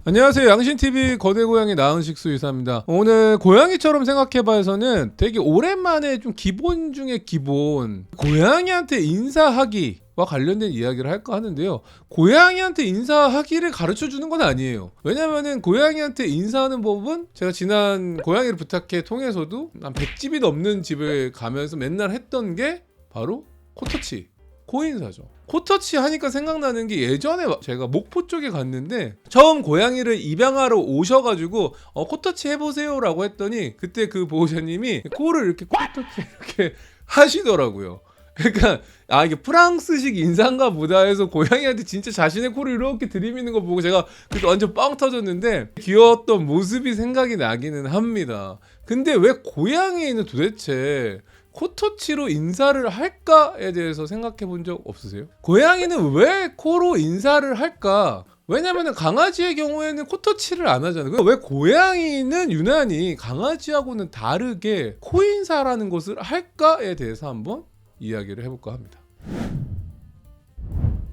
안녕하세요. 양신TV 거대고양이 나은식수 이사입니다. 오늘 고양이처럼 생각해봐서는 되게 오랜만에 좀 기본 중에 기본 고양이한테 인사하기와 관련된 이야기를 할까 하는데요. 고양이한테 인사하기를 가르쳐주는 건 아니에요. 왜냐면은 고양이한테 인사하는 법은 제가 지난 고양이를 부탁해 통해서도 한 100집이 넘는 집을 가면서 맨날 했던 게 바로 코터치, 코인사죠. 코터치 하니까 생각나는 게 예전에 제가 목포 쪽에 갔는데 처음 고양이를 입양하러 오셔가지고 코터치 해보세요 라고 했더니 그때 그 보호자님이 코를 이렇게 코터치 이렇게 하시더라고요. 그러니까 이게 프랑스식 인사인가 보다 해서 고양이한테 진짜 자신의 코를 이렇게 들이미는 거 보고 제가 그때 완전 빵 터졌는데 귀여웠던 모습이 생각이 나기는 합니다. 근데 왜 고양이는 도대체 코터치로 인사를 할까에 대해서 생각해 본 적 없으세요? 고양이는 왜 코로 인사를 할까? 왜냐면 강아지의 경우에는 코터치를 안 하잖아요. 왜 고양이는 유난히 강아지하고는 다르게 코인사라는 것을 할까에 대해서 한번 이야기를 해볼까 합니다.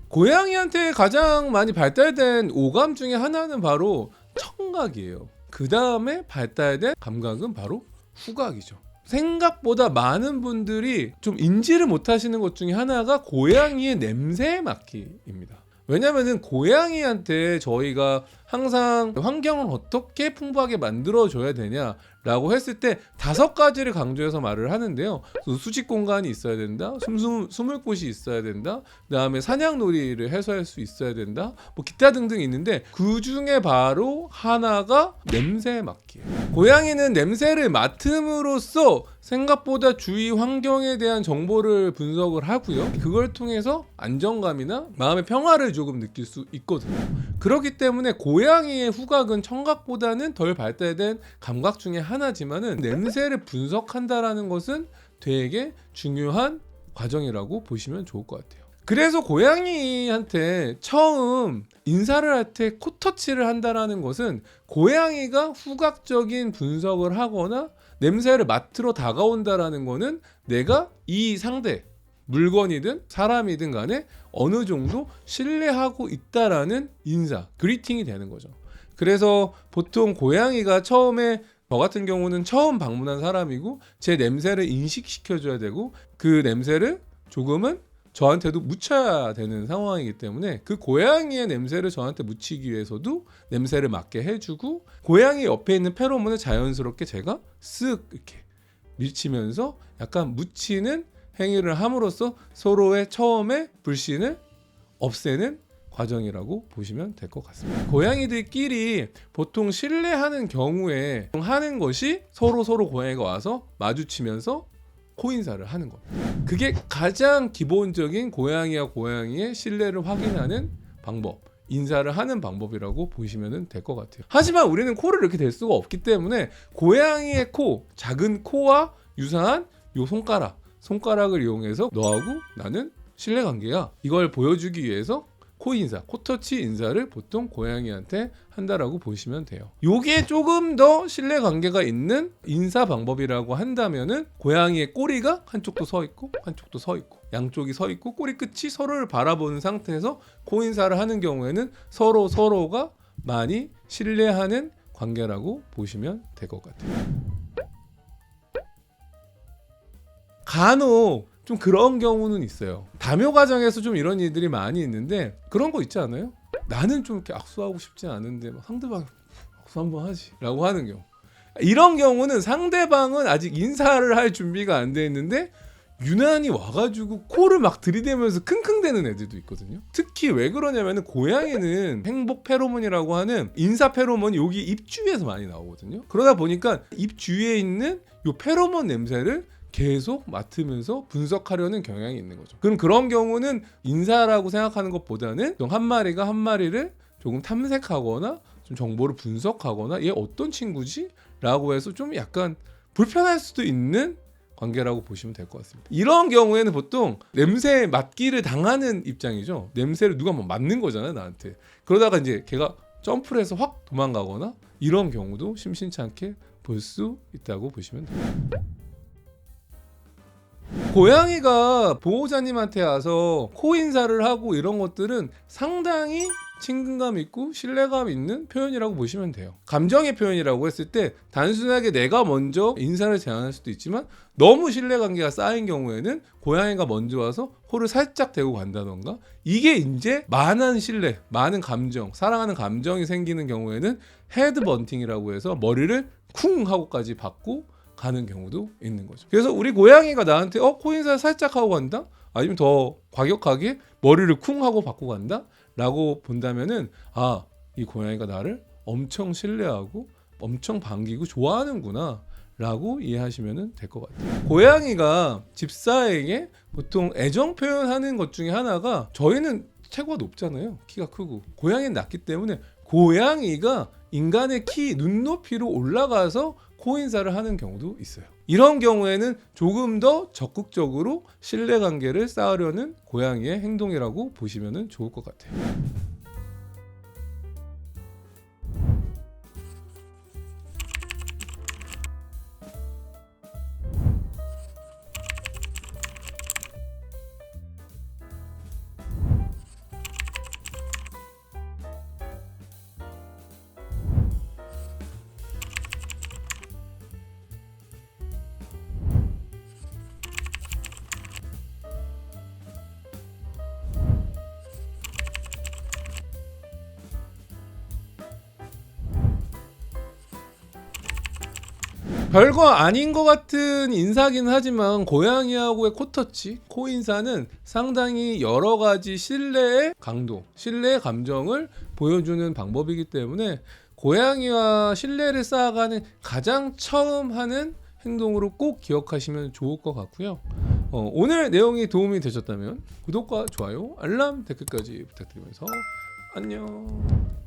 고양이한테 가장 많이 발달된 오감 중에 하나는 바로 청각이에요. 그 다음에 발달된 감각은 바로 후각이죠. 생각보다 많은 분들이 좀 인지를 못하시는 것 중에 하나가 고양이의 냄새 맡기입니다. 왜냐면은 고양이한테 저희가 항상 환경을 어떻게 풍부하게 만들어줘야 되냐라고 했을 때 5가지를 강조해서 말을 하는데요. 수직 공간이 있어야 된다, 숨을 곳이 있어야 된다, 그 다음에 사냥놀이를 해소할 수 있어야 된다, 뭐 기타 등등 있는데 그 중에 바로 하나가 냄새 맡기예요. 고양이는 냄새를 맡음으로써 생각보다 주위 환경에 대한 정보를 분석을 하고요. 그걸 통해서 안정감이나 마음의 평화를 조금 느낄 수 있거든요. 그렇기 때문에 고양이의 후각은 청각보다는 덜 발달된 감각 중에 하나지만은 냄새를 분석한다라는 것은 되게 중요한 과정이라고 보시면 좋을 것 같아요. 그래서 고양이한테 처음 인사를 할 때 코터치를 한다라는 것은 고양이가 후각적인 분석을 하거나 냄새를 맡으러 다가온다라는 거는 내가 이 상대 물건이든 사람이든 간에 어느 정도 신뢰하고 있다라는 인사, 그리팅이 되는 거죠. 그래서 보통 고양이가 처음에 저 같은 경우는 처음 방문한 사람이고 제 냄새를 인식시켜줘야 되고 그 냄새를 조금은 저한테도 묻혀야 되는 상황이기 때문에 그 고양이의 냄새를 저한테 묻히기 위해서도 냄새를 맡게 해주고 고양이 옆에 있는 페로몬을 자연스럽게 제가 쓱 이렇게 밀치면서 약간 묻히는 행위를 함으로써 서로의 처음에 불신을 없애는 과정이라고 보시면 될 것 같습니다. 고양이들끼리 보통 신뢰하는 경우에 하는 것이 서로 고양이가 와서 마주치면서 코인사를 하는 겁니다. 그게 가장 기본적인 고양이와 고양이의 신뢰를 확인하는 방법, 인사를 하는 방법이라고 보시면 될 것 같아요. 하지만 우리는 코를 이렇게 댈 수가 없기 때문에 고양이의 코, 작은 코와 유사한 요 손가락을 이용해서 너하고 나는 신뢰관계야, 이걸 보여주기 위해서 코인사, 코터치 인사를 보통 고양이한테 한다라고 보시면 돼요. 요게 조금 더 신뢰관계가 있는 인사 방법이라고 한다면은 고양이의 꼬리가 한쪽도 서 있고 한쪽도 서 있고 양쪽이 서 있고 꼬리 끝이 서로를 바라보는 상태에서 코인사를 하는 경우에는 서로가 많이 신뢰하는 관계라고 보시면 될 것 같아요. 간혹 좀 그런 경우는 있어요. 다묘 과정에서 좀 이런 일들이 많이 있는데 그런 거 있지 않아요? 나는 좀 이렇게 악수하고 싶지 않은데 상대방이 악수 한번 하지 라고 하는 경우, 이런 경우는 상대방은 아직 인사를 할 준비가 안 돼 있는데 유난히 와가지고 코를 막 들이대면서 킁킁대는 애들도 있거든요. 특히 왜 그러냐면 고양이는 행복 페로몬이라고 하는 인사 페로몬이 여기 입 주위에서 많이 나오거든요. 그러다 보니까 입 주위에 있는 요 페로몬 냄새를 계속 맡으면서 분석하려는 경향이 있는 거죠. 그럼 그런 경우는 인사라고 생각하는 것보다는 한 마리가 한 마리를 조금 탐색하거나 좀 정보를 분석하거나 얘 어떤 친구지? 라고 해서 좀 약간 불편할 수도 있는 관계라고 보시면 될 것 같습니다. 이런 경우에는 보통 냄새 맡기를 당하는 입장이죠. 냄새를 누가 막 맡는 거잖아요, 나한테. 그러다가 이제 걔가 점프를 해서 확 도망가거나 이런 경우도 심심치 않게 볼 수 있다고 보시면 됩니다. 고양이가 보호자님한테 와서 코 인사를 하고 이런 것들은 상당히 친근감 있고 신뢰감 있는 표현이라고 보시면 돼요. 감정의 표현이라고 했을 때 단순하게 내가 먼저 인사를 제안할 수도 있지만 너무 신뢰관계가 쌓인 경우에는 고양이가 먼저 와서 코를 살짝 대고 간다던가, 이게 이제 많은 신뢰, 많은 감정, 사랑하는 감정이 생기는 경우에는 헤드 번팅이라고 해서 머리를 쿵 하고까지 받고 가는 경우도 있는 거죠. 그래서 우리 고양이가 나한테 코 인사 살짝 하고 간다? 아니면 더 과격하게 머리를 쿵 하고 받고 간다? 라고 본다면은 이 고양이가 나를 엄청 신뢰하고 엄청 반기고 좋아하는구나 라고 이해하시면 될 것 같아요. 고양이가 집사에게 보통 애정 표현하는 것 중에 하나가, 저희는 체구가 높잖아요. 키가 크고. 고양이는 낮기 때문에 고양이가 인간의 키 눈높이로 올라가서 코인사를 하는 경우도 있어요. 이런 경우에는 조금 더 적극적으로 신뢰관계를 쌓으려는 고양이의 행동이라고 보시면 좋을 것 같아요. 별거 아닌 것 같은 인사긴 하지만 고양이하고의 코터치, 코인사는 상당히 여러 가지 신뢰의 강도, 신뢰의 감정을 보여주는 방법이기 때문에 고양이와 신뢰를 쌓아가는 가장 처음 하는 행동으로 꼭 기억하시면 좋을 것 같고요. 오늘 내용이 도움이 되셨다면 구독과 좋아요, 알람, 댓글까지 부탁드리면서 안녕.